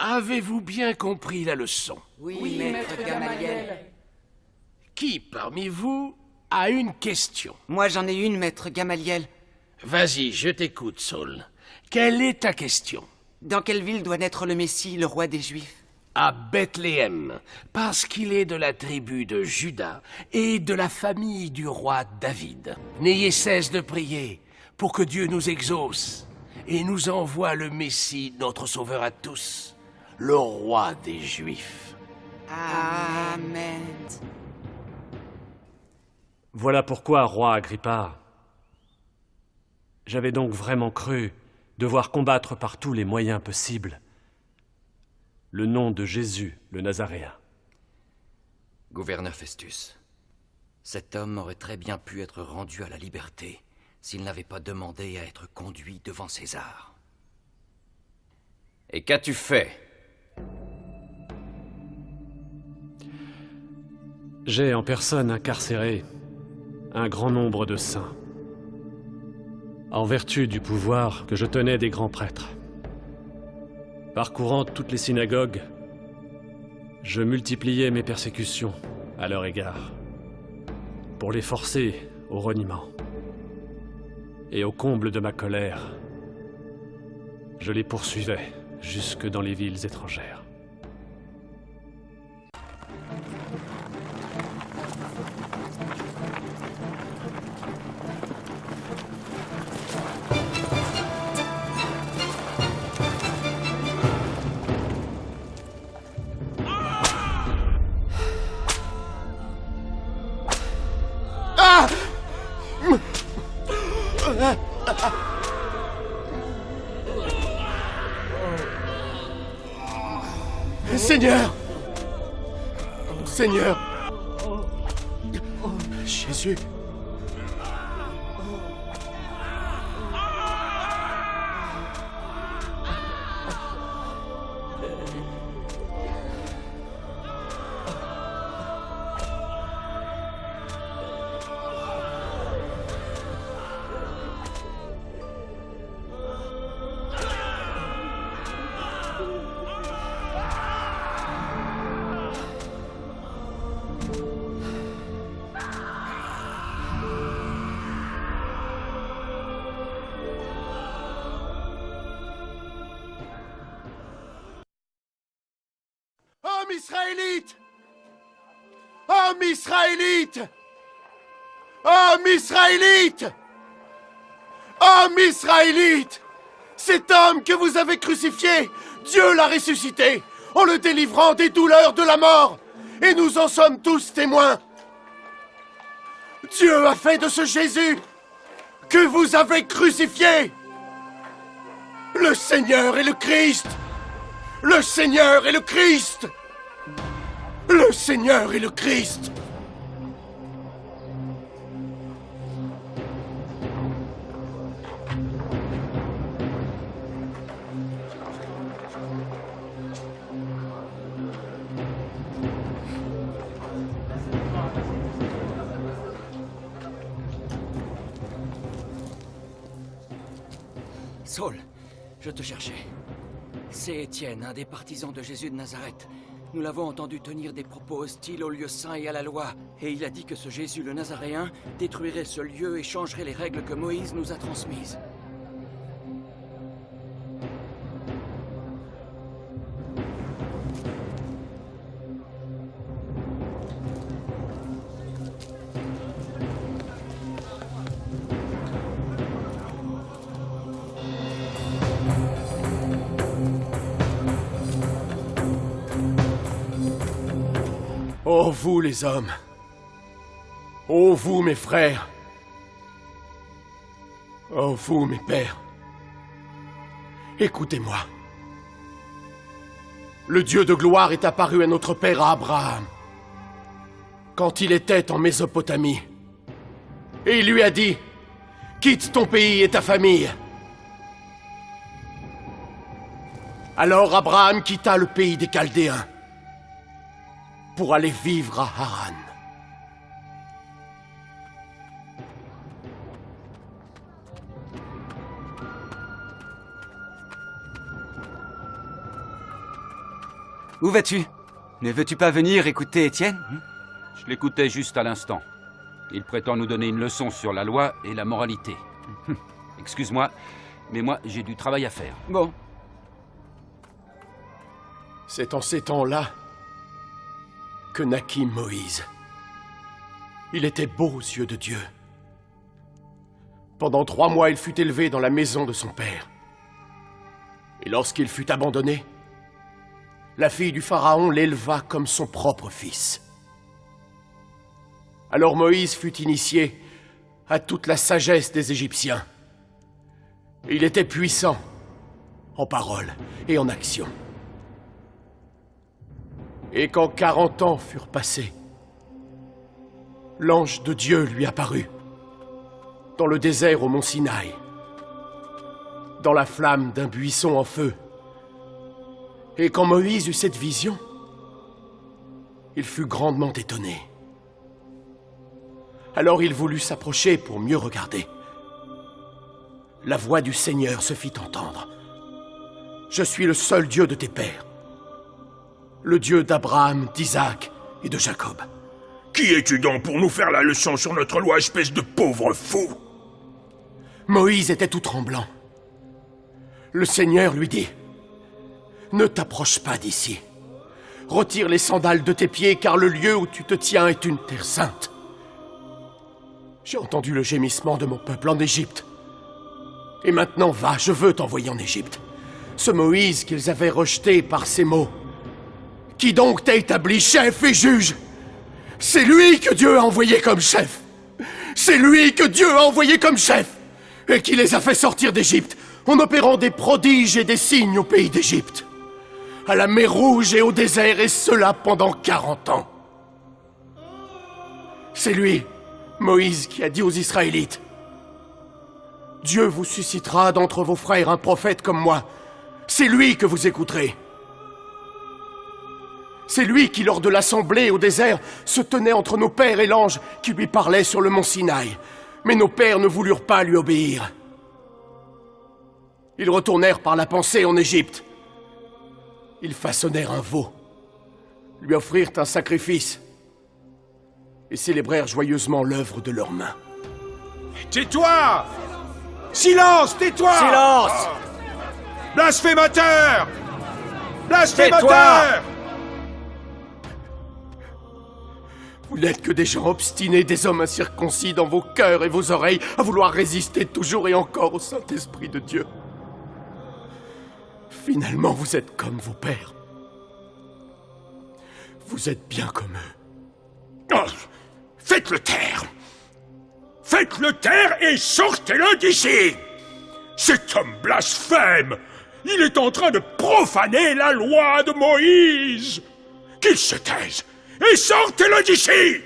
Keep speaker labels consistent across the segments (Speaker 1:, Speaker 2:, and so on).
Speaker 1: Avez-vous bien compris la leçon?
Speaker 2: Oui, maître Gamaliel.
Speaker 1: Qui parmi vous a une question?
Speaker 2: Moi, j'en ai une, maître Gamaliel.
Speaker 1: Vas-y, je t'écoute, Saul. Quelle est ta question?
Speaker 2: Dans quelle ville doit naître le Messie, le roi des Juifs?
Speaker 1: À Bethléem, parce qu'il est de la tribu de Juda et de la famille du roi David. N'ayez cesse de prier pour que Dieu nous exauce et nous envoie le Messie, notre sauveur à tous, le roi des Juifs.
Speaker 2: Amen.
Speaker 3: Voilà pourquoi, roi Agrippa, j'avais donc vraiment cru devoir combattre par tous les moyens possibles le nom de Jésus, le Nazaréen.
Speaker 4: Gouverneur Festus, cet homme aurait très bien pu être rendu à la liberté s'il n'avait pas demandé à être conduit devant César. Et qu'as-tu fait?
Speaker 3: J'ai en personne incarcéré un grand nombre de saints, en vertu du pouvoir que je tenais des grands prêtres. Parcourant toutes les synagogues, je multipliais mes persécutions à leur égard, pour les forcer au reniement. Et au comble de ma colère, je les poursuivais jusque dans les villes étrangères.
Speaker 1: Seigneur! Seigneur! Jésus! Homme israélite! Homme israélite! Homme israélite! Homme israélite! Cet homme que vous avez crucifié, Dieu l'a ressuscité en le délivrant des douleurs de la mort. Et nous en sommes tous témoins. Dieu a fait de ce Jésus que vous avez crucifié le Seigneur et le Christ. Le Seigneur et le Christ! Le Seigneur et le Christ!
Speaker 4: Saul, je te cherchais. C'est Étienne, un des partisans de Jésus de Nazareth. Nous l'avons entendu tenir des propos hostiles au lieu saint et à la loi. Et il a dit que ce Jésus le Nazaréen détruirait ce lieu et changerait les règles que Moïse nous a transmises.
Speaker 1: Ô vous les hommes! Ô vous mes frères! Ô vous mes pères! Écoutez-moi. Le Dieu de gloire est apparu à notre père Abraham quand il était en Mésopotamie. Et il lui a dit, quitte ton pays et ta famille. Alors Abraham quitta le pays des Chaldéens pour aller vivre à Haran.
Speaker 2: Où vas-tu? Ne veux-tu pas venir écouter Étienne?
Speaker 5: Je l'écoutais juste à l'instant. Il prétend nous donner une leçon sur la loi et la moralité. Excuse-moi, mais moi, j'ai du travail à faire.
Speaker 2: Bon.
Speaker 1: C'est en ces temps-là que naquit Moïse. Il était beau aux yeux de Dieu. Pendant 3 mois, il fut élevé dans la maison de son père. Et lorsqu'il fut abandonné, la fille du Pharaon l'éleva comme son propre fils. Alors Moïse fut initié à toute la sagesse des Égyptiens. Il était puissant en parole et en action. Et quand 40 ans furent passés, l'ange de Dieu lui apparut dans le désert au mont Sinaï, dans la flamme d'un buisson en feu. Et quand Moïse eut cette vision, il fut grandement étonné. Alors il voulut s'approcher pour mieux regarder. La voix du Seigneur se fit entendre. « Je suis le seul Dieu de tes pères, le Dieu d'Abraham, d'Isaac et de Jacob. »
Speaker 6: Qui es-tu donc pour nous faire la leçon sur notre loi, espèce de pauvre fou?
Speaker 1: Moïse était tout tremblant. Le Seigneur lui dit, « Ne t'approche pas d'ici. Retire les sandales de tes pieds, car le lieu où tu te tiens est une terre sainte. J'ai entendu le gémissement de mon peuple en Égypte. Et maintenant, va, je veux t'envoyer en Égypte. Ce Moïse qu'ils avaient rejeté par ces mots. Qui donc t'a établi chef et juge? C'est lui que Dieu a envoyé comme chef. C'est lui que Dieu a envoyé comme chef. Et qui les a fait sortir d'Égypte, en opérant des prodiges et des signes au pays d'Égypte, à la mer Rouge et au désert, et cela pendant 40 ans. C'est lui, Moïse, qui a dit aux Israélites, « Dieu vous suscitera d'entre vos frères un prophète comme moi. C'est lui que vous écouterez. » C'est lui qui, lors de l'assemblée au désert, se tenait entre nos pères et l'ange qui lui parlait sur le mont Sinaï. Mais nos pères ne voulurent pas lui obéir. Ils retournèrent par la pensée en Égypte. Ils façonnèrent un veau, lui offrirent un sacrifice et célébrèrent joyeusement l'œuvre de leurs mains.
Speaker 6: Tais-toi! Silence, tais-toi!
Speaker 4: Silence!
Speaker 6: Blasphémateur! Blasphémateur!
Speaker 1: Vous n'êtes que des gens obstinés, des hommes incirconcis dans vos cœurs et vos oreilles, à vouloir résister toujours et encore au Saint-Esprit de Dieu. Finalement, vous êtes comme vos pères. Vous êtes bien comme eux.
Speaker 6: Oh, faites-le taire! Faites-le taire et sortez-le d'ici! Cet homme blasphème! Il est en train de profaner la loi de Moïse! Qu'il se taise et sortez-le d'ici!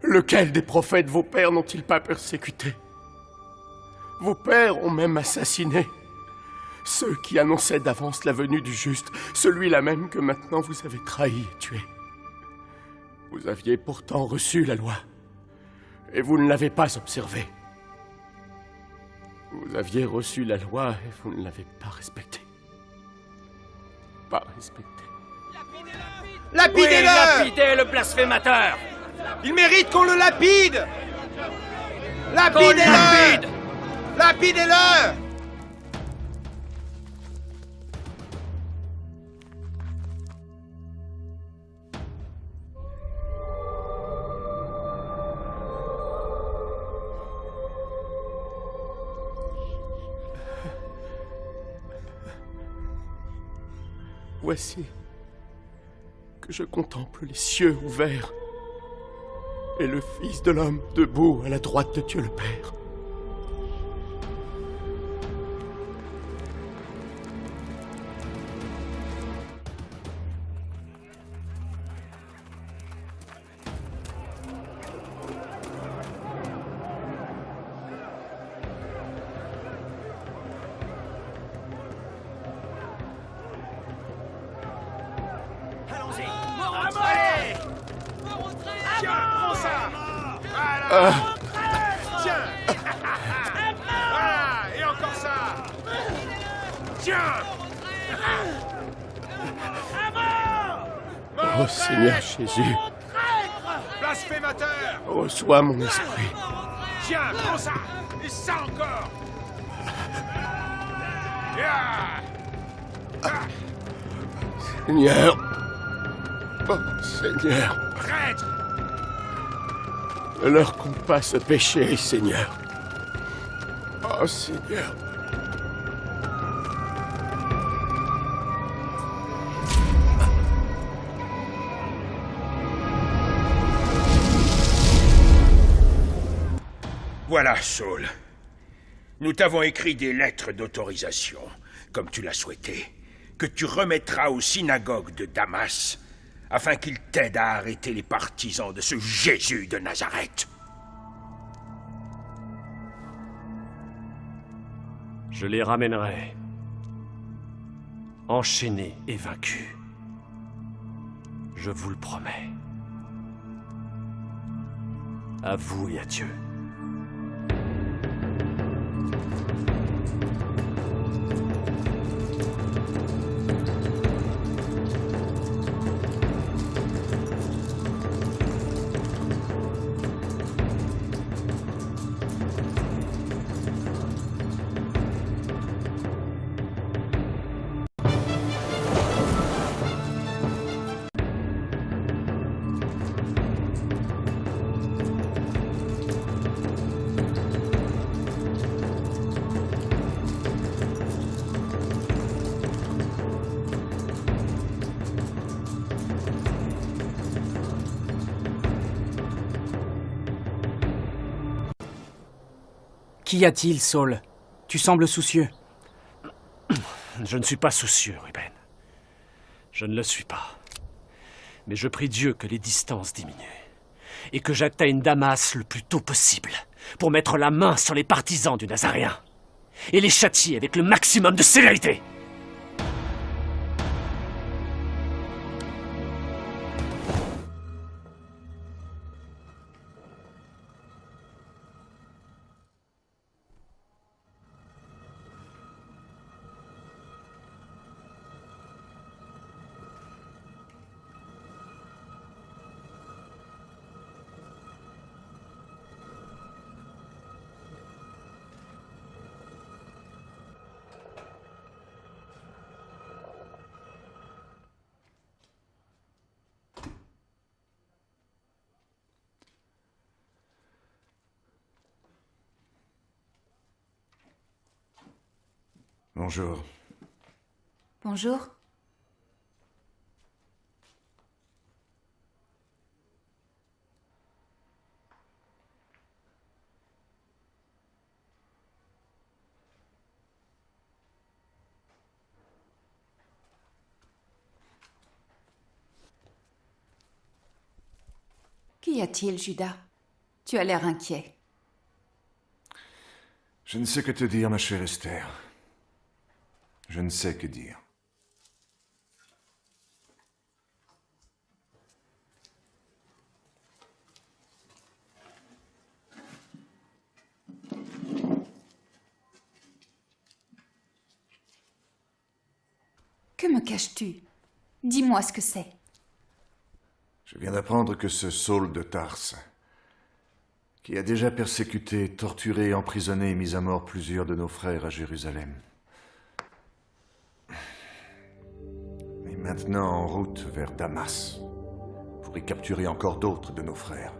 Speaker 1: Lequel des prophètes vos pères n'ont-ils pas persécuté? Vos pères ont même assassiné ceux qui annonçaient d'avance la venue du juste, celui-là même que maintenant vous avez trahi et tué. Vous aviez pourtant reçu la loi, et vous ne l'avez pas observée. Vous aviez reçu la loi, et vous ne l'avez pas respectée. Pas respectée.
Speaker 7: Lapidez-le!
Speaker 4: Lapidez le blasphémateur!
Speaker 7: Il mérite qu'on le lapide!
Speaker 4: Qu'on le lapide!
Speaker 7: Lapidez-le!
Speaker 1: Voici que je contemple les cieux ouverts et le Fils de l'homme debout à la droite de Dieu le Père.
Speaker 6: Tiens! Ah, et encore ça! Tiens!
Speaker 1: Ô Seigneur Jésus,
Speaker 7: Blasphémateur!
Speaker 1: reçois mon esprit.
Speaker 7: Tiens, prends ça! Et ça encore! Ya!
Speaker 1: Seigneur. Oh Seigneur,
Speaker 7: Prêtre!
Speaker 1: ne leur compte pas ce péché, Seigneur. Oh Seigneur.
Speaker 6: Voilà, Saul. Nous t'avons écrit des lettres d'autorisation, comme tu l'as souhaité, que tu remettras aux synagogues de Damas, afin qu'ils t'aident à arrêter les partisans de ce Jésus de Nazareth.
Speaker 3: Je les ramènerai, enchaînés et vaincus. Je vous le promets. À vous et à Dieu.
Speaker 2: Qu'y a-t-il, Saul? Tu sembles soucieux.
Speaker 3: Je ne suis pas soucieux, Ruben. Je ne le suis pas. Mais je prie Dieu que les distances diminuent et que j'atteigne Damas le plus tôt possible pour mettre la main sur les partisans du Nazaréen et les châtier avec le maximum de sévérité.
Speaker 8: Bonjour.
Speaker 9: Bonjour. Qu'y a-t-il, Judas? Tu as l'air inquiet.
Speaker 8: Je ne sais que te dire, ma chère Esther. Je ne sais que dire.
Speaker 9: Que me caches-tu? Dis-moi ce que c'est.
Speaker 8: Je viens d'apprendre que ce Saul de Tarse, qui a déjà persécuté, torturé, emprisonné et mis à mort plusieurs de nos frères à Jérusalem, est maintenant en route vers Damas, pour y capturer encore d'autres de nos frères.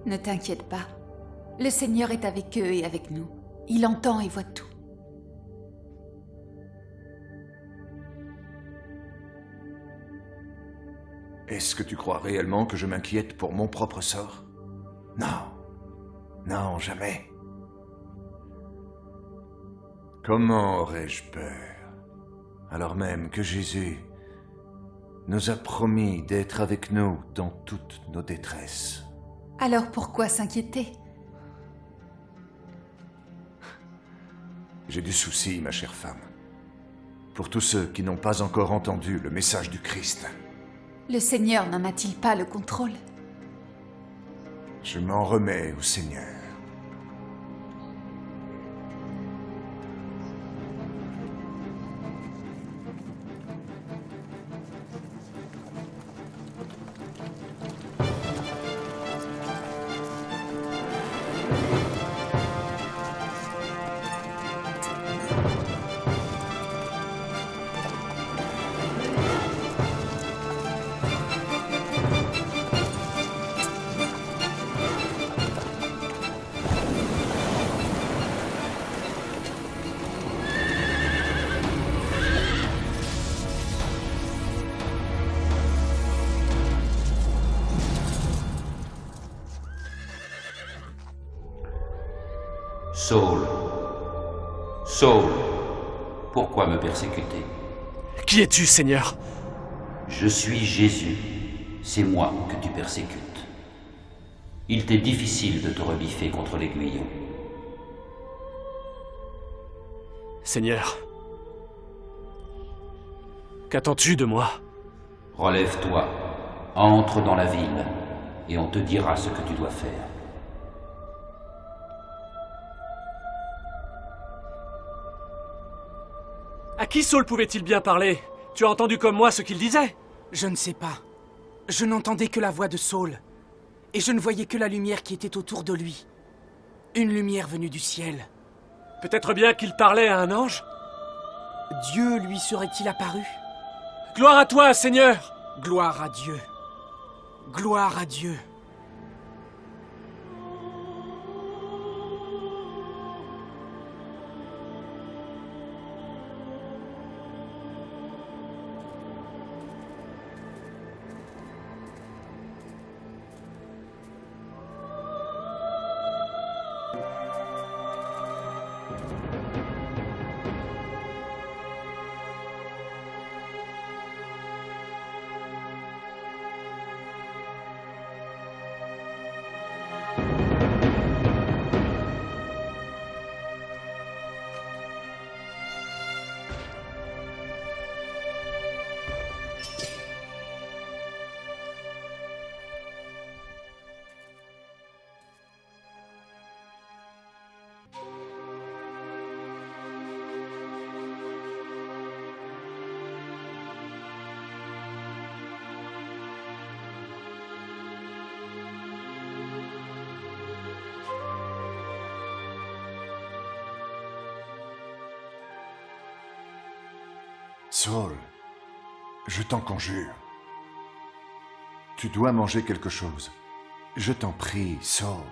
Speaker 9: Ne t'inquiète pas. Le Seigneur est avec eux et avec nous. Il entend et voit tout.
Speaker 8: Est-ce que tu crois réellement que je m'inquiète pour mon propre sort? Non. Non, jamais. Comment aurais-je peur, alors même que Jésus nous a promis d'être avec nous dans toutes nos détresses?
Speaker 9: Alors pourquoi s'inquiéter?
Speaker 8: J'ai du souci, ma chère femme, pour tous ceux qui n'ont pas encore entendu le message du Christ.
Speaker 9: Le Seigneur n'en a-t-il pas le contrôle?
Speaker 8: Je m'en remets au Seigneur.
Speaker 5: Saul. Saul, pourquoi me persécuter?
Speaker 3: Qui es-tu, Seigneur?
Speaker 5: Je suis Jésus. C'est moi que tu persécutes. Il t'est difficile de te rebiffer contre l'aiguillon.
Speaker 3: Seigneur, qu'attends-tu de moi?
Speaker 5: Relève-toi, entre dans la ville, et on te dira ce que tu dois faire.
Speaker 3: À qui Saul pouvait-il bien parler? Tu as entendu comme moi ce qu'il disait?
Speaker 2: Je ne sais pas. Je n'entendais que la voix de Saul. Et je ne voyais que la lumière qui était autour de lui. Une lumière venue du ciel.
Speaker 3: Peut-être bien qu'il parlait à un ange?
Speaker 2: Dieu lui serait-il apparu?
Speaker 3: Gloire à toi, Seigneur!
Speaker 2: Gloire à Dieu. Gloire à Dieu.
Speaker 8: Saul, je t'en conjure. Tu dois manger quelque chose. Je t'en prie, Saul.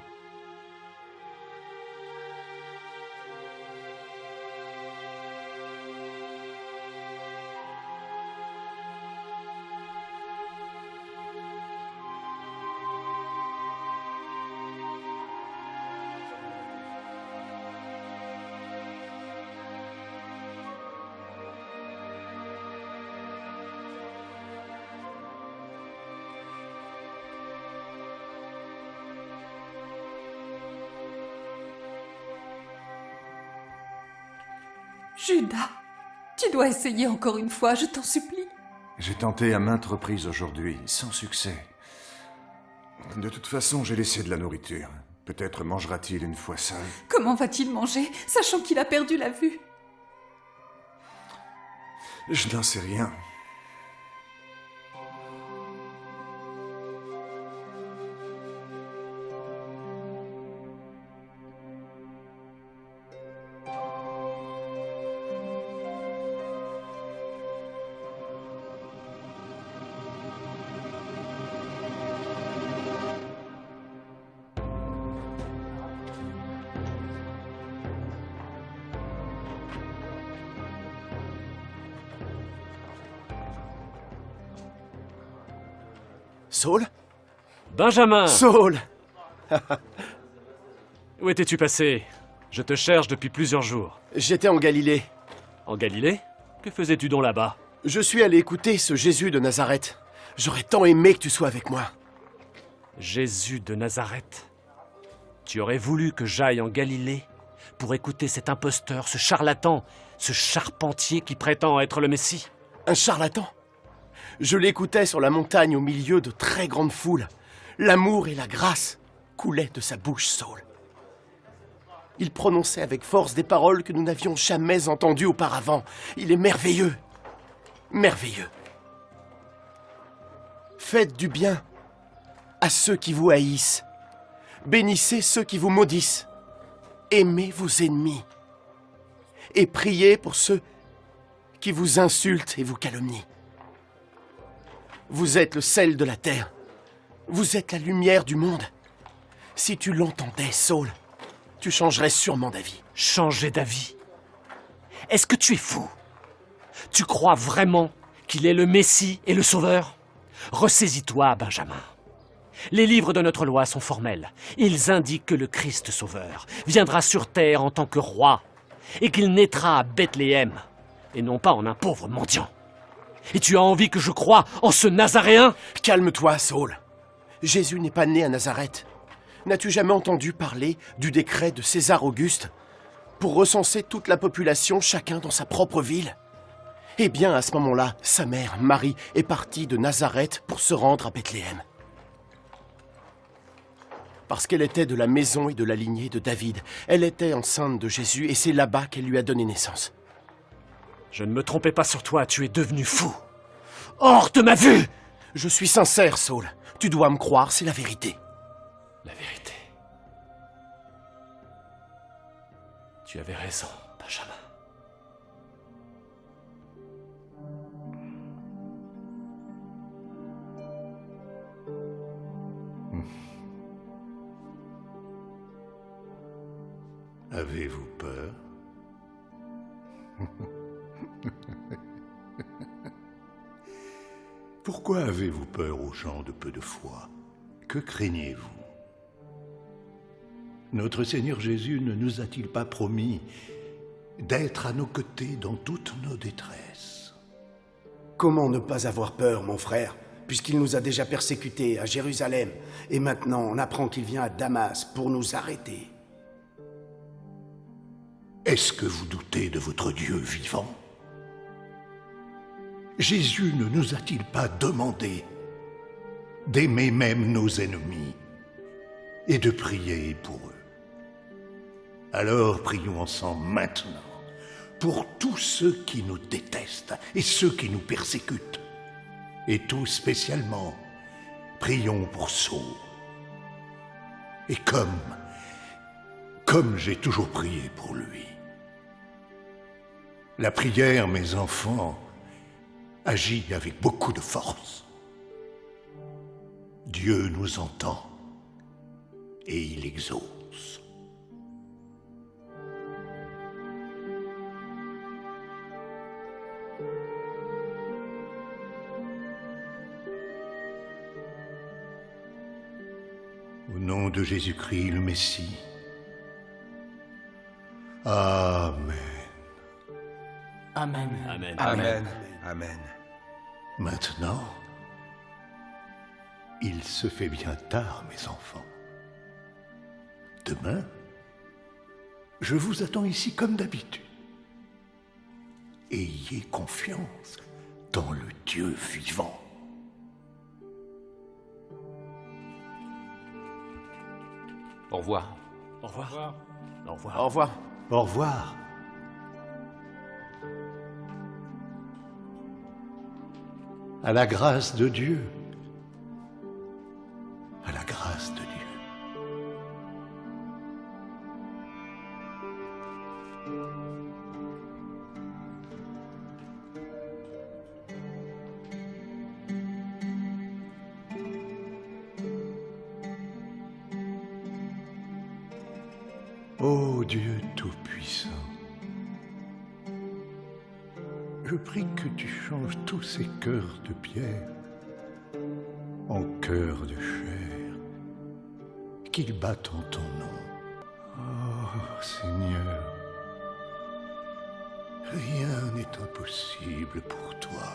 Speaker 9: Judas, tu dois essayer encore une fois, je t'en supplie.
Speaker 8: J'ai tenté à maintes reprises aujourd'hui, sans succès. De toute façon, j'ai laissé de la nourriture. Peut-être mangera-t-il une fois seul.
Speaker 9: Comment va-t-il manger, sachant qu'il a perdu la vue?
Speaker 8: Je n'en sais rien.
Speaker 1: Saul?
Speaker 3: Benjamin!
Speaker 1: Saul!
Speaker 3: Où étais-tu passé? Je te cherche depuis plusieurs jours.
Speaker 1: J'étais en Galilée.
Speaker 3: En Galilée? Que faisais-tu donc là-bas?
Speaker 1: Je suis allé écouter ce Jésus de Nazareth. J'aurais tant aimé que tu sois avec moi.
Speaker 3: Jésus de Nazareth? Tu aurais voulu que j'aille en Galilée pour écouter cet imposteur, ce charlatan, ce charpentier qui prétend être le Messie?
Speaker 1: Un charlatan? Je l'écoutais sur la montagne au milieu de très grandes foules. L'amour et la grâce coulaient de sa bouche, Saul. Il prononçait avec force des paroles que nous n'avions jamais entendues auparavant. Il est merveilleux. Merveilleux. Faites du bien à ceux qui vous haïssent. Bénissez ceux qui vous maudissent. Aimez vos ennemis. Et priez pour ceux qui vous insultent et vous calomnient. Vous êtes le sel de la terre. Vous êtes la lumière du monde. Si tu l'entendais, Saul, tu changerais sûrement d'avis.
Speaker 3: Changer d'avis? Est-ce que tu es fou? Tu crois vraiment qu'il est le Messie et le Sauveur? Ressaisis-toi, Benjamin. Les livres de notre loi sont formels. Ils indiquent que le Christ Sauveur viendra sur terre en tant que roi et qu'il naîtra à Bethléem et non pas en un pauvre mendiant. Et tu as envie que je croie en ce Nazaréen?
Speaker 1: Calme-toi, Saul. Jésus n'est pas né à Nazareth. N'as-tu jamais entendu parler du décret de César Auguste pour recenser toute la population, chacun dans sa propre ville? Eh bien, à ce moment-là, sa mère, Marie, est partie de Nazareth pour se rendre à Bethléem. Parce qu'elle était de la maison et de la lignée de David. Elle était enceinte de Jésus et c'est là-bas qu'elle lui a donné naissance.
Speaker 3: Je ne me trompais pas sur toi, tu es devenu fou. Hors de ma vue!
Speaker 1: Je suis sincère, Saul. Tu dois me croire, c'est la vérité.
Speaker 3: La vérité. Tu avais raison, Benjamin.
Speaker 10: Avez-vous peur? Pourquoi avez-vous peur aux gens de peu de foi? Que craignez-vous? Notre Seigneur Jésus ne nous a-t-il pas promis d'être à nos côtés dans toutes nos détresses?
Speaker 11: Comment ne pas avoir peur, mon frère, puisqu'il nous a déjà persécutés à Jérusalem, et maintenant on apprend qu'il vient à Damas pour nous arrêter?
Speaker 10: Est-ce que vous doutez de votre Dieu vivant? Jésus ne nous a-t-il pas demandé d'aimer même nos ennemis et de prier pour eux? Alors prions ensemble maintenant pour tous ceux qui nous détestent et ceux qui nous persécutent. Et tout spécialement, prions pour Saul. Et comme j'ai toujours prié pour lui. La prière, mes enfants, agit avec beaucoup de force. Dieu nous entend et il exauce. Au nom de Jésus-Christ, le Messie. Amen.
Speaker 2: Amen.
Speaker 3: Amen.
Speaker 7: Amen. Amen.
Speaker 10: Maintenant, il se fait bien tard, mes enfants. Demain, je vous attends ici comme d'habitude. Ayez confiance dans le Dieu vivant.
Speaker 5: Au revoir.
Speaker 3: Au revoir. Au revoir.
Speaker 1: Au revoir.
Speaker 10: Au revoir. À la grâce de Dieu. À la grâce de Dieu. Ô Dieu Tout-Puissant, je prie que tu changes tous ces cœurs de pierre en cœurs de chair, qu'ils battent en ton nom. Oh Seigneur, rien n'est impossible pour toi.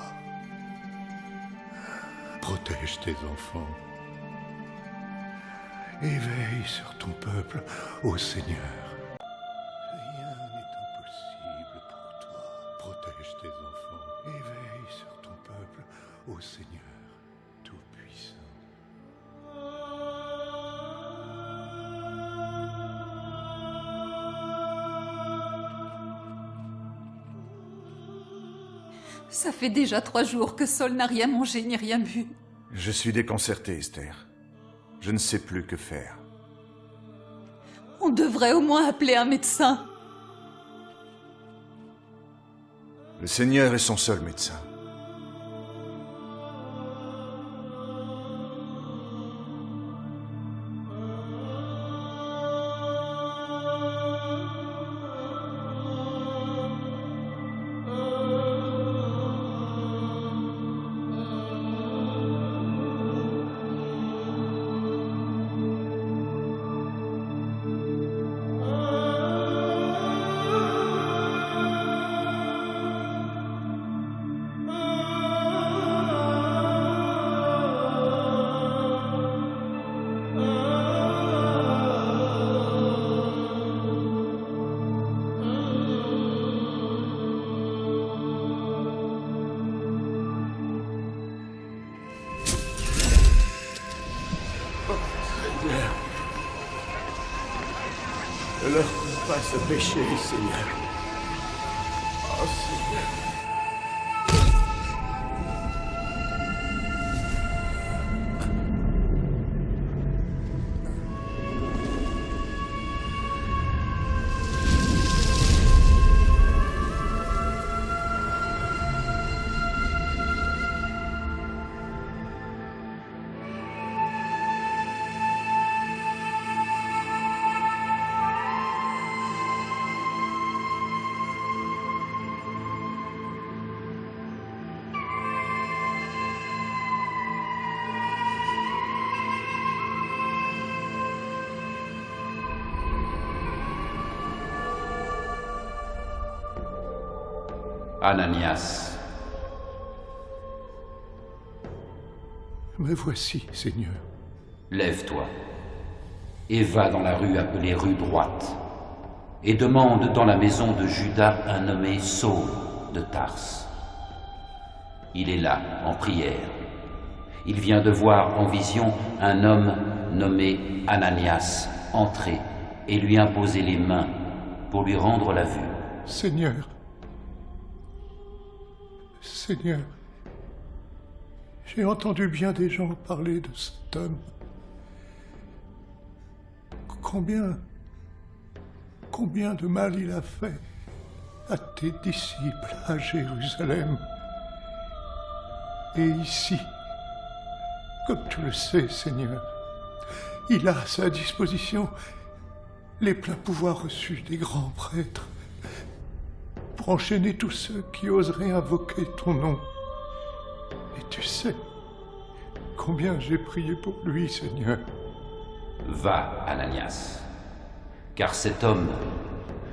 Speaker 10: Protège tes enfants. Éveille sur ton peuple, ô Seigneur. Rien n'est impossible pour toi. Protège tes enfants. Éveille sur ton peuple, ô Seigneur, Tout-Puissant.
Speaker 9: Ça fait déjà 3 jours que Saul n'a rien mangé ni rien bu.
Speaker 8: Je suis déconcerté, Esther. Je ne sais plus que faire.
Speaker 9: On devrait au moins appeler un médecin.
Speaker 8: Le Seigneur est son seul médecin.
Speaker 11: Ne leur coupe pas ce péché, Seigneur. Oh, Seigneur.
Speaker 5: Ananias,
Speaker 10: Me voici, Seigneur.
Speaker 5: lève-toi et va dans la rue appelée rue droite et demande dans la maison de Judas un nommé Saul de Tarse. Il est là, en prière. Il vient de voir en vision un homme nommé Ananias entrer et lui imposer les mains pour lui rendre la vue.
Speaker 10: Seigneur, Seigneur, j'ai entendu bien des gens parler de cet homme. Combien de mal il a fait à tes disciples à Jérusalem. Et ici, comme tu le sais, Seigneur, il a à sa disposition les pleins pouvoirs reçus des grands prêtres pour enchaîner tous ceux qui oseraient invoquer ton nom. Et tu sais combien j'ai prié pour lui, Seigneur.
Speaker 5: Va, Ananias, car cet homme,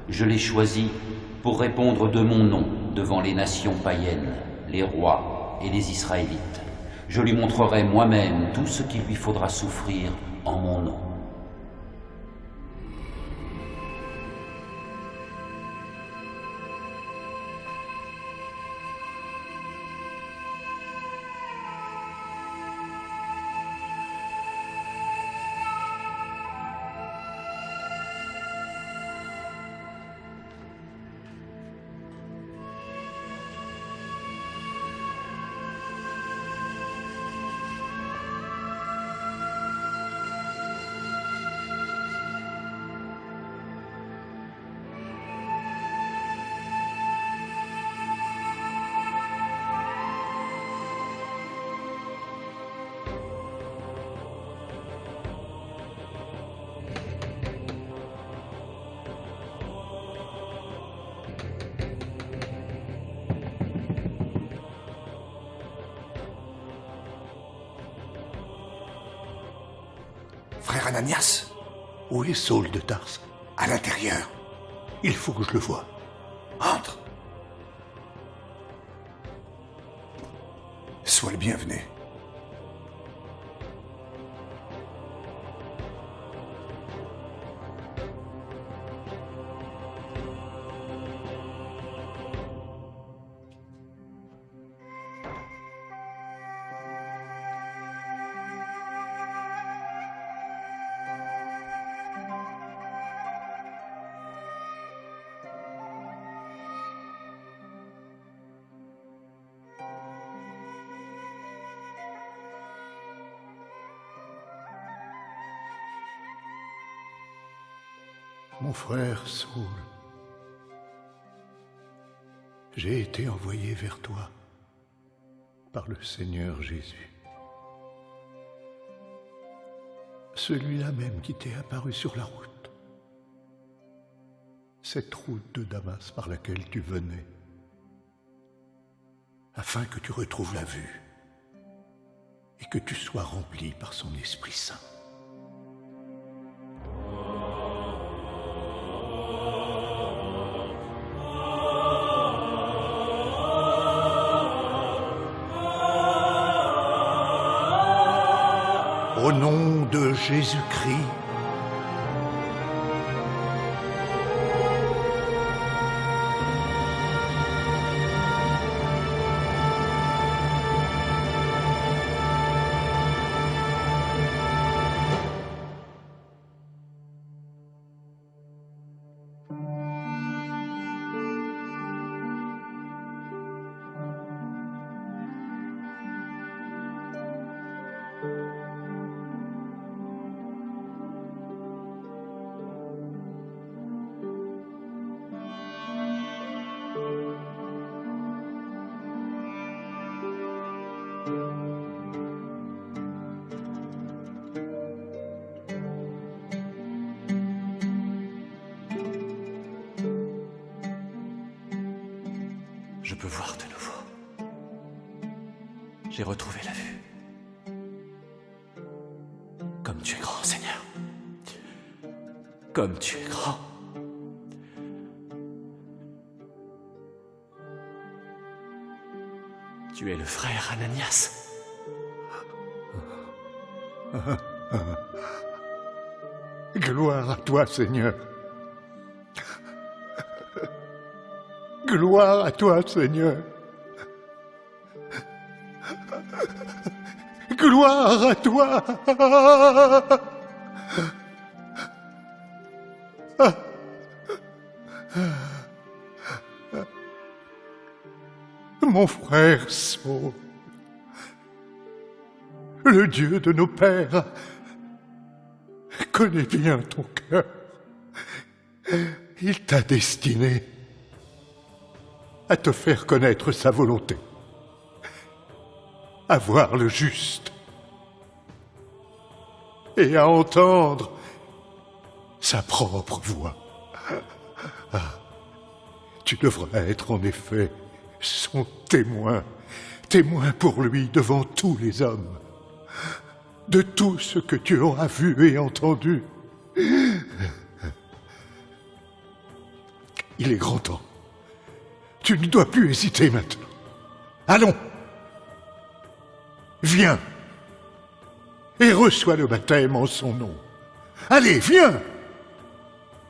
Speaker 5: je l'ai choisi pour répondre de mon nom devant les nations païennes, les rois et les Israélites. Je lui montrerai moi-même tout ce qu'il lui faudra souffrir en mon nom.
Speaker 10: Frère Ananias, où est Saul de Tarse?
Speaker 11: À l'intérieur.
Speaker 10: Il faut que je le voie.
Speaker 11: Entre. Sois le bienvenu.
Speaker 10: Mon frère Saul, j'ai été envoyé vers toi par le Seigneur Jésus. Celui-là même qui t'est apparu sur la route. Cette route de Damas par laquelle tu venais, afin que tu retrouves la vue et que tu sois rempli par son Esprit Saint. Au nom de Jésus-Christ,
Speaker 12: Je peux voir de nouveau. J'ai retrouvé la vue. Comme tu es grand, Seigneur. Comme tu es grand. Tu es le frère Ananias.
Speaker 10: Gloire à toi, Seigneur. Gloire à toi, Seigneur. Gloire à toi. Mon frère Saul, le Dieu de nos pères, connaît bien ton cœur. Il t'a destiné à te faire connaître sa volonté, à voir le juste et à entendre sa propre voix. Tu devras être en effet son témoin, témoin pour lui devant tous les hommes, de tout ce que tu auras vu et entendu. Il est grand temps. Tu ne dois plus hésiter maintenant. Allons. Viens. Et reçois le baptême en son nom. Allez, viens.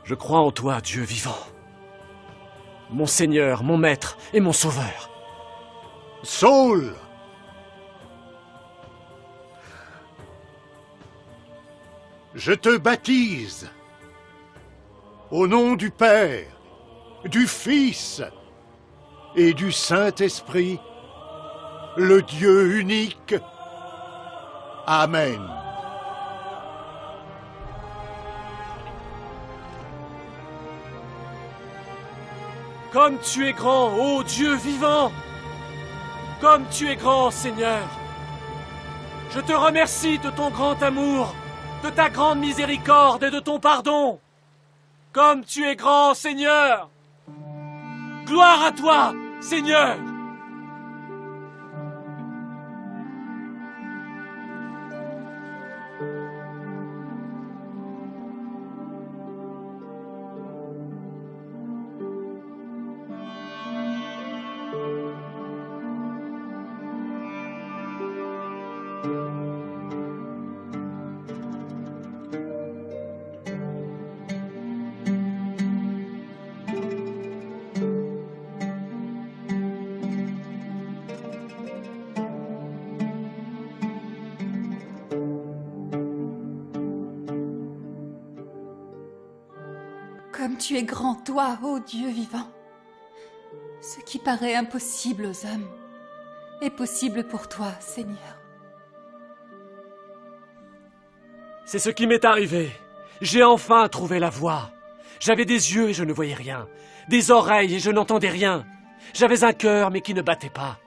Speaker 12: Je crois en toi, Dieu vivant. Mon Seigneur, mon Maître et mon Sauveur.
Speaker 10: Saul. Je te baptise au nom du Père, du Fils et du Saint-Esprit, le Dieu unique. Amen.
Speaker 12: Comme tu es grand, ô Dieu vivant! Comme tu es grand, Seigneur! Je te remercie de ton grand amour, de ta grande miséricorde et de ton pardon! Comme tu es grand, Seigneur! Gloire à toi, Seigneur!
Speaker 9: Comme tu es grand, toi, ô Dieu vivant. Ce qui paraît impossible aux hommes est possible pour toi, Seigneur.
Speaker 12: C'est ce qui m'est arrivé. J'ai enfin trouvé la voie. J'avais des yeux et je ne voyais rien. Des oreilles et je n'entendais rien. J'avais un cœur mais qui ne battait pas.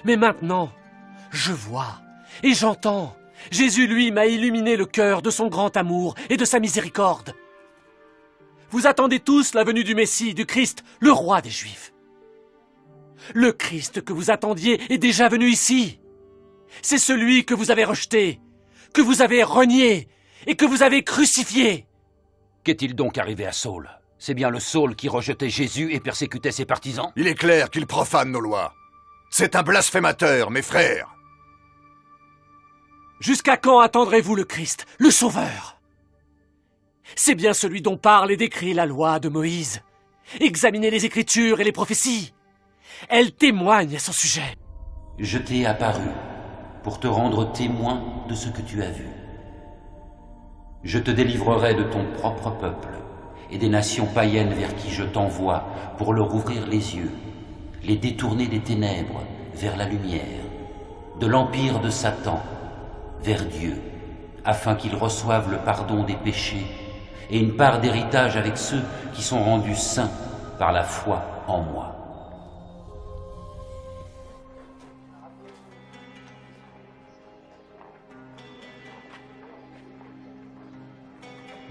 Speaker 12: Mais maintenant, je vois et j'entends. Jésus, lui, m'a illuminé le cœur de son grand amour et de sa miséricorde. Vous attendez tous la venue du Messie, du Christ, le roi des Juifs. Le Christ que vous attendiez est déjà venu ici. C'est celui que vous avez rejeté, que vous avez renié et que vous avez crucifié.
Speaker 5: Qu'est-il donc arrivé à Saul? C'est bien le Saul qui rejetait Jésus et persécutait ses partisans?
Speaker 1: Il est clair qu'il profane nos lois. C'est un blasphémateur, mes frères.
Speaker 12: Jusqu'à quand attendrez-vous le Christ, le Sauveur? C'est bien celui dont parle et décrit la loi de Moïse. Examinez les Écritures et les prophéties. Elles témoignent à son sujet.
Speaker 5: Je t'ai apparu pour te rendre témoin de ce que tu as vu. Je te délivrerai de ton propre peuple et des nations païennes vers qui je t'envoie pour leur ouvrir les yeux, les détourner des ténèbres vers la lumière, de l'empire de Satan vers Dieu, afin qu'ils reçoivent le pardon des péchés et une part d'héritage avec ceux qui sont rendus saints par la foi en moi.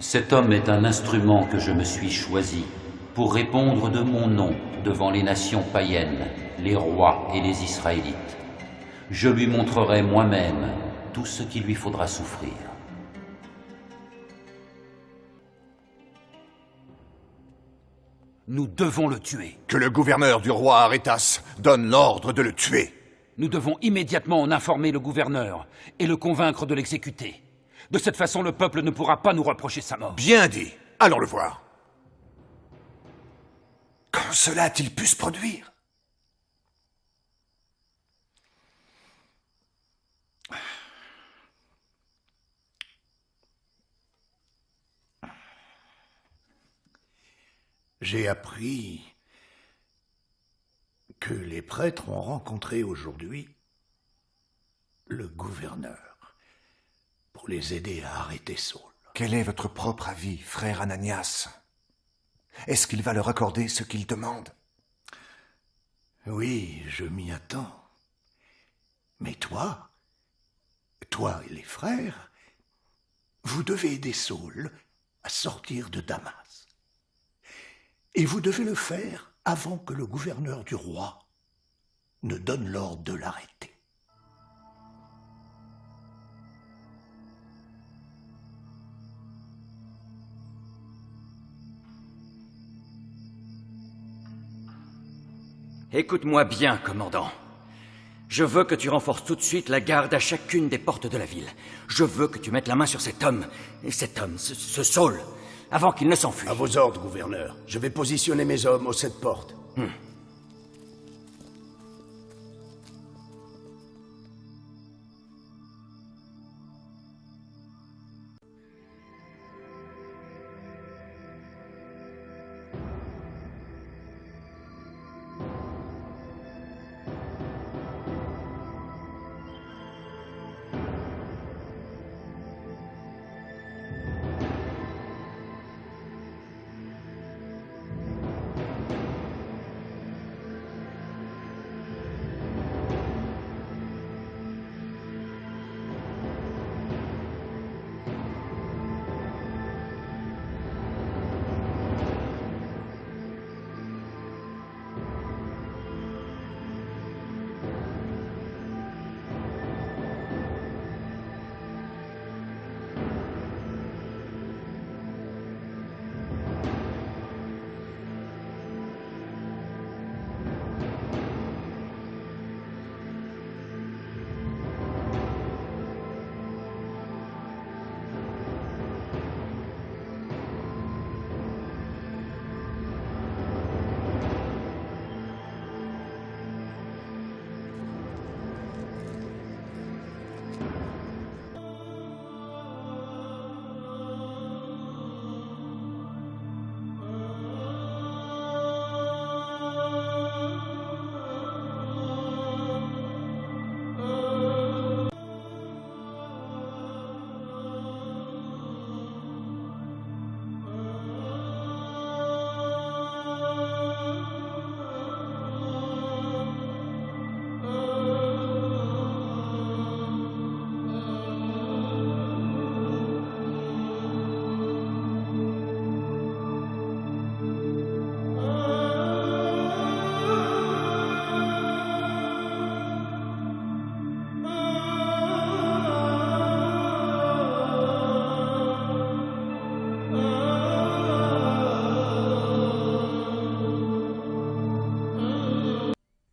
Speaker 5: Cet homme est un instrument que je me suis choisi pour répondre de mon nom devant les nations païennes, les rois et les Israélites. Je lui montrerai moi-même tout ce qu'il lui faudra souffrir. Nous devons le tuer.
Speaker 8: Que le gouverneur du roi Arétas donne l'ordre de le tuer.
Speaker 5: Nous devons immédiatement en informer le gouverneur et le convaincre de l'exécuter. De cette façon, le peuple ne pourra pas nous reprocher sa mort.
Speaker 8: Bien dit. Allons le voir. Quand cela a-t-il pu se produire?
Speaker 10: J'ai appris que les prêtres ont rencontré aujourd'hui le gouverneur pour les aider à arrêter Saul.
Speaker 8: Quel est votre propre avis, frère Ananias? Est-ce qu'il va leur accorder ce qu'ils demandent?
Speaker 10: Oui, je m'y attends. Mais toi et les frères, vous devez aider Saul à sortir de Damas. Et vous devez le faire avant que le gouverneur du roi ne donne l'ordre de l'arrêter.
Speaker 4: Écoute-moi bien, commandant. Je veux que tu renforces tout de suite la garde à chacune des portes de la ville. Je veux que tu mettes la main sur cet homme, ce Saul, avant qu'il ne s'enfuit.
Speaker 11: À vos ordres, gouverneur. Je vais positionner mes hommes aux 7 portes.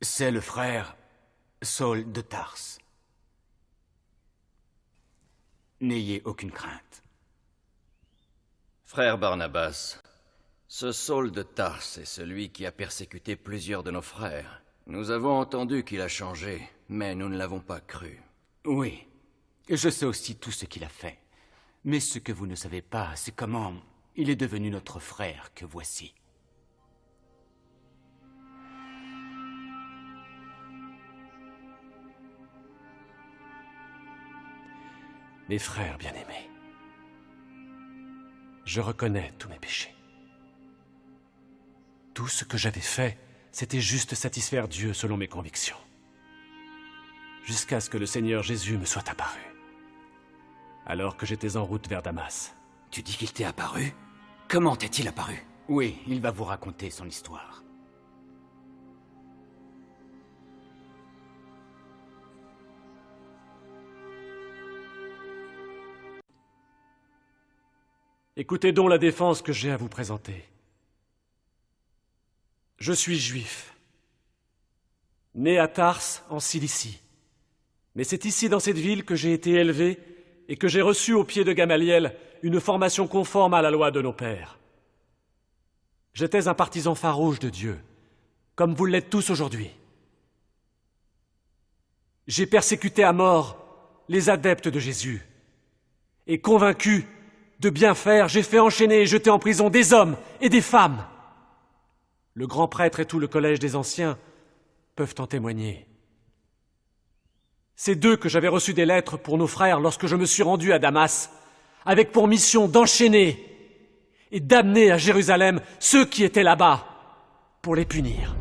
Speaker 2: C'est le frère Saul de Tarse. N'ayez aucune crainte.
Speaker 4: Frère Barnabas, ce Saul de Tarse est celui qui a persécuté plusieurs de nos frères. Nous avons entendu qu'il a changé, mais nous ne l'avons pas cru.
Speaker 2: Oui, je sais aussi tout ce qu'il a fait. Mais ce que vous ne savez pas, c'est comment il est devenu notre frère que voici.
Speaker 3: Mes frères bien-aimés, je reconnais tous mes péchés. Tout ce que j'avais fait, c'était juste satisfaire Dieu selon mes convictions. Jusqu'à ce que le Seigneur Jésus me soit apparu, alors que j'étais en route vers Damas.
Speaker 4: Tu dis qu'il t'est apparu? Comment t'est-il apparu?
Speaker 2: Oui, il va vous raconter son histoire.
Speaker 12: Écoutez donc la défense que j'ai à vous présenter. Je suis juif, né à Tars, en Cilicie. Mais c'est ici, dans cette ville, que j'ai été élevé et que j'ai reçu au pied de Gamaliel une formation conforme à la loi de nos pères. J'étais un partisan farouche de Dieu, comme vous l'êtes tous aujourd'hui. J'ai persécuté à mort les adeptes de Jésus. Et convaincu de bien faire, j'ai fait enchaîner et jeter en prison des hommes et des femmes. Le grand prêtre et tout le collège des anciens peuvent en témoigner. C'est d'eux que j'avais reçu des lettres pour nos frères lorsque je me suis rendu à Damas, avec pour mission d'enchaîner et d'amener à Jérusalem ceux qui étaient là-bas pour les punir.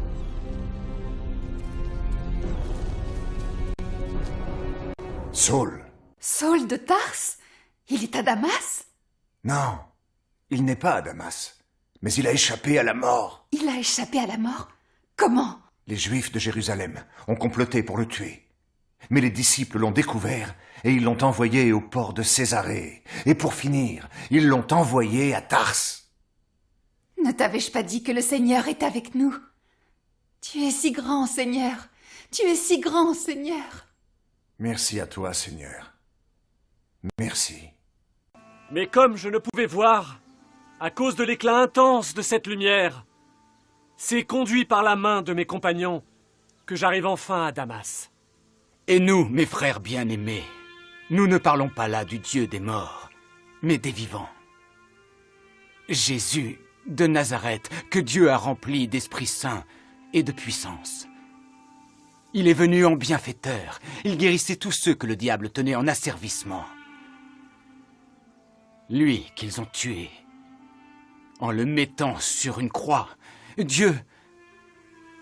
Speaker 8: Saul.
Speaker 9: Saul de Tarse? Il est à Damas?
Speaker 8: Non, il n'est pas à Damas, mais il a échappé à la mort.
Speaker 9: Il a échappé à la mort? Comment?
Speaker 8: Les Juifs de Jérusalem ont comploté pour le tuer. Mais les disciples l'ont découvert et ils l'ont envoyé au port de Césarée. Et pour finir, ils l'ont envoyé à Tarse.
Speaker 9: Ne t'avais-je pas dit que le Seigneur est avec nous? Tu es si grand, Seigneur. Tu es si grand, Seigneur.
Speaker 8: Merci à toi, Seigneur. Merci.
Speaker 12: Mais comme je ne pouvais voir, à cause de l'éclat intense de cette lumière, c'est conduit par la main de mes compagnons que j'arrive enfin à Damas.
Speaker 2: Et nous, mes frères bien-aimés, nous ne parlons pas là du Dieu des morts, mais des vivants. Jésus de Nazareth, que Dieu a rempli d'Esprit Saint et de puissance. Il est venu en bienfaiteur, il guérissait tous ceux que le diable tenait en asservissement. Lui qu'ils ont tué, en le mettant sur une croix, Dieu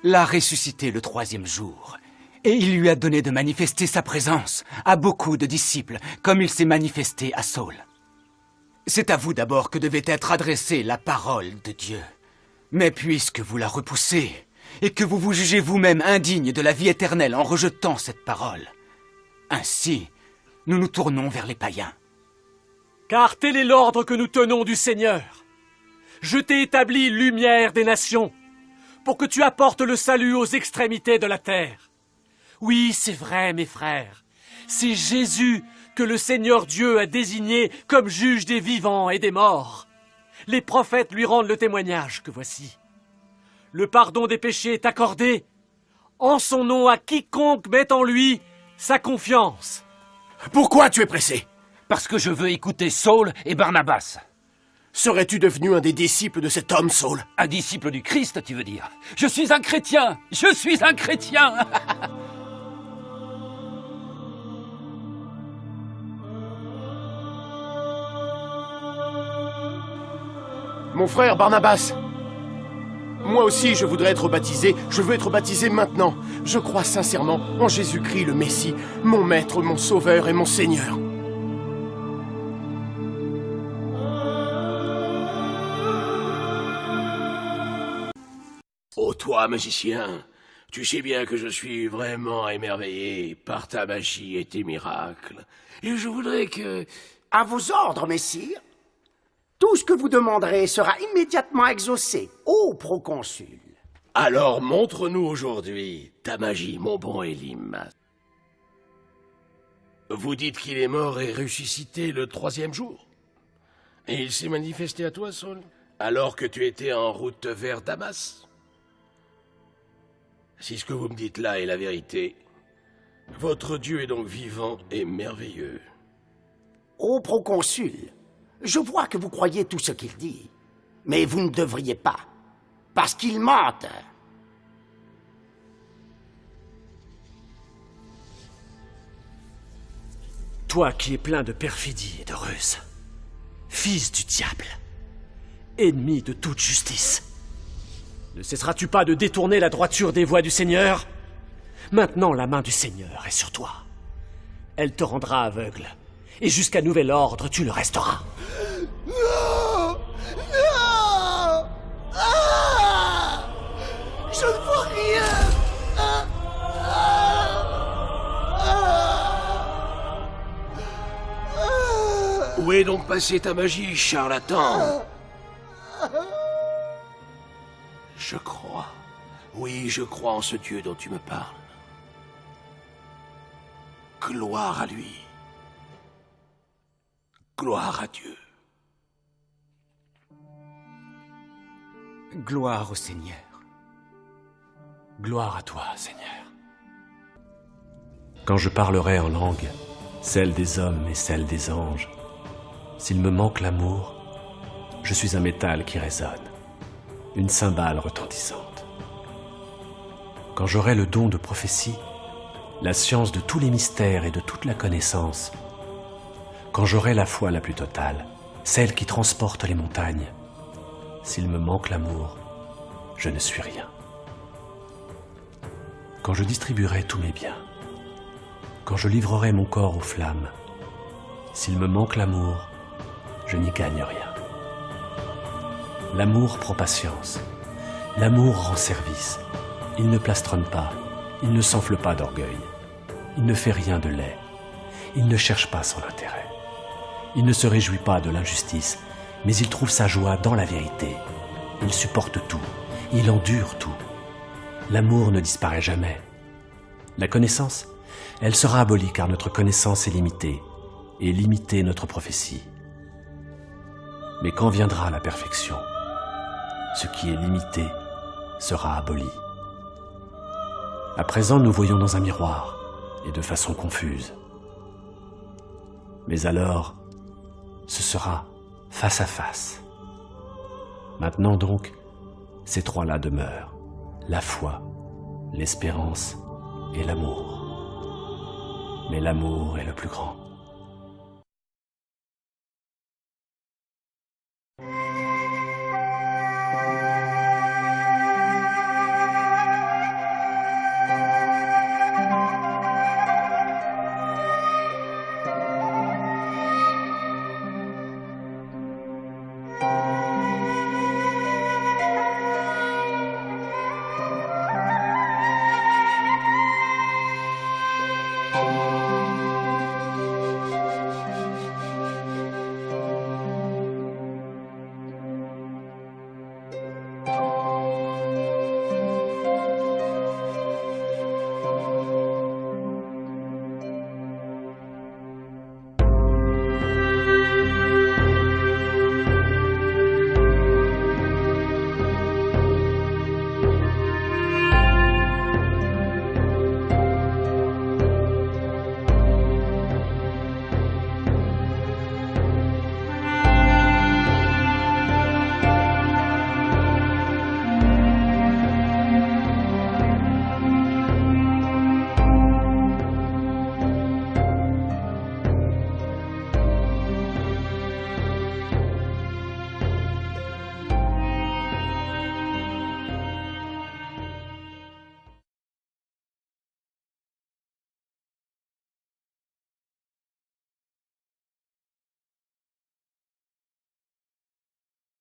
Speaker 2: l'a ressuscité le 3e jour. Et il lui a donné de manifester sa présence à beaucoup de disciples, comme il s'est manifesté à Saul. C'est à vous d'abord que devait être adressée la parole de Dieu. Mais puisque vous la repoussez, et que vous vous jugez vous-même indigne de la vie éternelle en rejetant cette parole, ainsi, nous nous tournons vers les païens.
Speaker 12: Car tel est l'ordre que nous tenons du Seigneur. Je t'ai établi lumière des nations, pour que tu apportes le salut aux extrémités de la terre. Oui, c'est vrai, mes frères. C'est Jésus que le Seigneur Dieu a désigné comme juge des vivants et des morts. Les prophètes lui rendent le témoignage que voici. Le pardon des péchés est accordé en son nom à quiconque met en lui sa confiance.
Speaker 11: Pourquoi tu es pressé?
Speaker 5: Parce que je veux écouter Saul et Barnabas.
Speaker 11: Serais-tu devenu un des disciples de cet homme, Saul?
Speaker 5: Un disciple du Christ, tu veux dire? Je suis un chrétien! Je suis un chrétien!
Speaker 11: Mon frère Barnabas, moi aussi je voudrais être baptisé, je veux être baptisé maintenant. Je crois sincèrement en Jésus-Christ le Messie, mon Maître, mon Sauveur et mon Seigneur.
Speaker 7: Oh toi, magicien, tu sais bien que je suis vraiment émerveillé par ta magie et tes miracles. Et je voudrais que...
Speaker 13: À vos ordres, messire. Tout ce que vous demanderez sera immédiatement exaucé, ô proconsul.
Speaker 7: Alors montre-nous aujourd'hui ta magie, mon bon Élim. Vous dites qu'il est mort et ressuscité le 3e jour. Et il s'est manifesté à toi, Saul, alors que tu étais en route vers Damas. Si ce que vous me dites là est la vérité, votre Dieu est donc vivant et merveilleux.
Speaker 13: Ô proconsul, je vois que vous croyez tout ce qu'il dit, mais vous ne devriez pas, parce qu'il mente.
Speaker 12: Toi qui es plein de perfidie et de ruse, fils du diable, ennemi de toute justice, ne cesseras-tu pas de détourner la droiture des voies du Seigneur? Maintenant, la main du Seigneur est sur toi. Elle te rendra aveugle, et jusqu'à nouvel ordre, tu le resteras.
Speaker 7: Où est donc passée ta magie, charlatan? Je crois. Oui, je crois en ce Dieu dont tu me parles. Gloire à lui. Gloire à Dieu.
Speaker 2: Gloire au Seigneur.
Speaker 3: Gloire à toi, Seigneur. Quand je parlerai en langue, celle des hommes et celle des anges, s'il me manque l'amour, je suis un métal qui résonne, une cymbale retentissante. Quand j'aurai le don de prophétie, la science de tous les mystères et de toute la connaissance, quand j'aurai la foi la plus totale, celle qui transporte les montagnes, s'il me manque l'amour, je ne suis rien. Quand je distribuerai tous mes biens, quand je livrerai mon corps aux flammes, s'il me manque l'amour, je n'y gagne rien. L'amour prend patience, l'amour rend service, il ne plastronne pas, il ne s'enfle pas d'orgueil, il ne fait rien de laid, il ne cherche pas son intérêt, il ne se réjouit pas de l'injustice, mais il trouve sa joie dans la vérité, il supporte tout, il endure tout. L'amour ne disparaît jamais. La connaissance, elle sera abolie car notre connaissance est limitée, et limitée notre prophétie. Mais quand viendra la perfection, ce qui est limité sera aboli. À présent, nous voyons dans un miroir, et de façon confuse. Mais alors, ce sera face à face. Maintenant donc, ces trois-là demeurent, la foi, l'espérance et l'amour. Mais l'amour est le plus grand.